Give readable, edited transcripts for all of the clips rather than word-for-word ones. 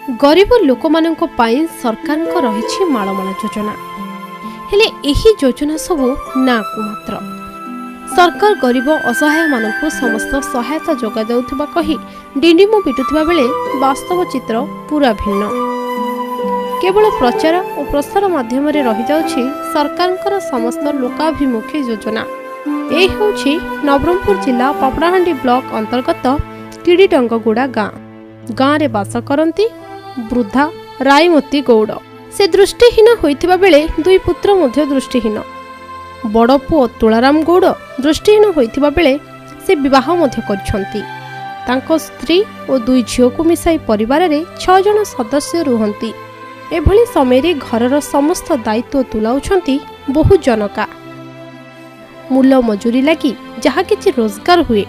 गरीब लोक सरकार रही मालमाल योजना हेले एही योजना सब ना को मात्र सरकार गरीब असहाय मानक समस्त सहायता जोगा देउथिबा कही डिंडिमो पिटुथिबा बेले वास्तव चित्र पूरा भिन्न। केवल प्रचार और प्रसार माध्यम रही जाउछि सरकारଙ୍କର समस्त लोकाभिमुखी योजना। ए होछि नवरंगपुर जिला पपड़ाहांडी ब्लॉक अंतर्गत टिडीडंगगुड़ा गाँ रे बास करती वृद्धा रायमती गौड़। से दृष्टिहीन होइथिबा बेले दुई पुत्र मध्य दृष्टिहीन। बड़ पुओ तुलाराम गौड़ दृष्टिहीन होइथिबा बेले से विवाह मध्य करछंती। तांको स्त्री और दुई झियो को मिसाई परिवार रे 6 जन सदस्य रुहंती। एभली समय रे घरर समस्त दायित्व तुलाउछंती बहु जनका। मूल मजूरी लागी जहा किछि रोजगार हुए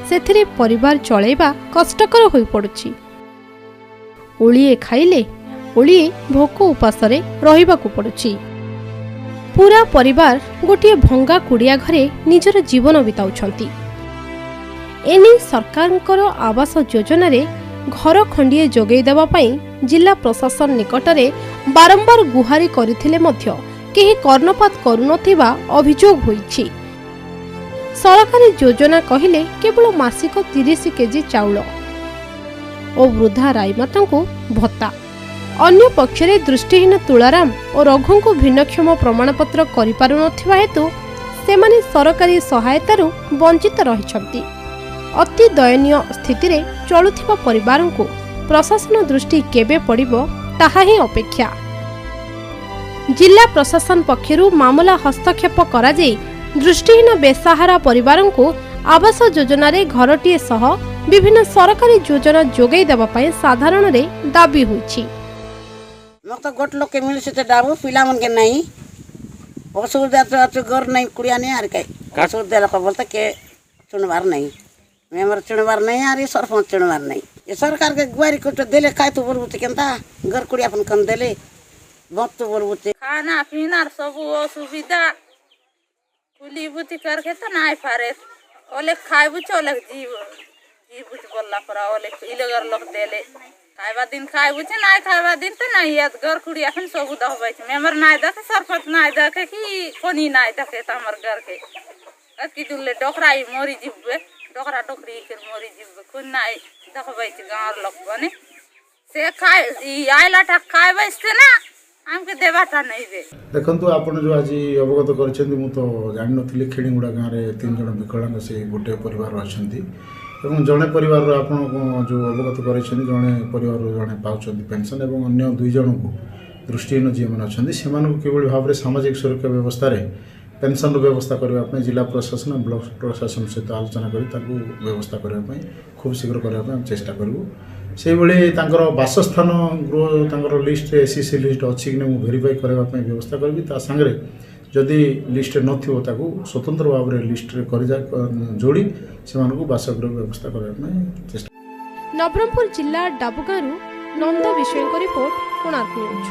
सेथिरे परिवार चलैबा कष्टकर होई पड़ुछि। ओलिए खाइले ओलिए भोक उपासरे रहिबाकू पड़ुछि। पूरा परिवार गोटे भंगा कुड़िया घरे निजर जीवन बिताउछंती। एने सरकारଙ୍କର आवास योजना रे घर खंडिए जोगै देबा पई जिला प्रशासन निकटरे बारंबार गुहारी करथिले मध्य केही कर्णपात करुनथिबा अभियोग होईछि। सरकारी योजना कहिले केवल मासिक 30 केजी चाउल और वृद्धा रायमाता को भत्ता। अन्य पक्षरे दृष्टिहीन तुलाराम और रघु को भिन्नक्षम प्रमाणपत्र करिपारुनथिबा हेतु सेमाने सरकारी सहायतारू वंचित रहिछंती। अति दयनीय स्थिति रे चलुथिबा परिवार को प्रशासन दृष्टि केबे पड़िबो ताहा ही अपेक्षा। जिला प्रशासन पक्षरु मामला हस्तक्षेप करा जाई दृष्टिहीन बेसहारा परिवार को आवास योजना रे घरटीए सह विभिन्न सरकारी योजना जोगै देबा पई साधारण रे दाबी होईछि। मत गोट लोक के मिल से डाबो पिला मन के नहीं असुविधा तो घर नहीं कुड़िया नहीं आर के असुविधा लोक बोलते के चुनवार नहीं मेमर चुनवार नहीं आर सरपंच चुनवार नहीं ये सरकार के गुआरी को तो देले खाय तो बोलबुते केनता घर कुड़िया अपन कन देले बहुत तो बोलबुते खाना पीना सब असुविधा कुली बुती करके तो नाय पारे ओले खाइबु चले जीव जीव बोलला पर ओले इलगर लोक देले खाइबा दिन खाइबु छ नाय खाइबा दिन तो नहीं याद घर कुड़ी अपन सब दहबै छ मेमर नाय देखे सरपंच नाय देखे कि कोनी नाय देखे त हमर घर के अति दुले डोकराई मोरी जीवबे डोकरा डोकरी के मोरी जीवबे कोन नाय देखबै छ गांव लोक बने से खाइ ई आइला टा खाइबे से ना हमके देवाटा नहीं दे। देखंतु आपण जो आज अवगत करछन्ती मु तो जानि नथिले खेड़ीगुड़ा गाँव रे 3 जन विकलांग से गोटे परिवार रहछन्ती एवं जड़े परिवार आपण जो अवगत करछन्ती जड़े परिवार जड़े पाउछन्ती पेंशन एवं अन्य 2 जन को दृष्टिहीन जी मन अछन्ती सेमान को केवल भाव रे सामाजिक सुरक्षा व्यवस्था रे पेंशन व्यवस्था करबा पई जिला प्रशासन ब्लॉक प्रशासन सहित आलोचना करी ताकू व्यवस्था करबा पई खूब शीघ्र करबा पई हम चेष्टा करबो। से बेले तांकर वासस्थान गृह तांकर लिस्ट एससी लिस्ट अच्छी कि नहीं वेरीफाई करबा पई व्यवस्था करबी ता संगे जदि लिस्ट नथिबो ताकू स्वतंत्र भाव रे लिस्ट रे कर जा जोड़ी से मानको वासगृह व्यवस्था करबा पई चेष्टा। नवरंगपुर जिला डाबुगारू नंद विषय रिपोर्ट कोणार्क न्यूज।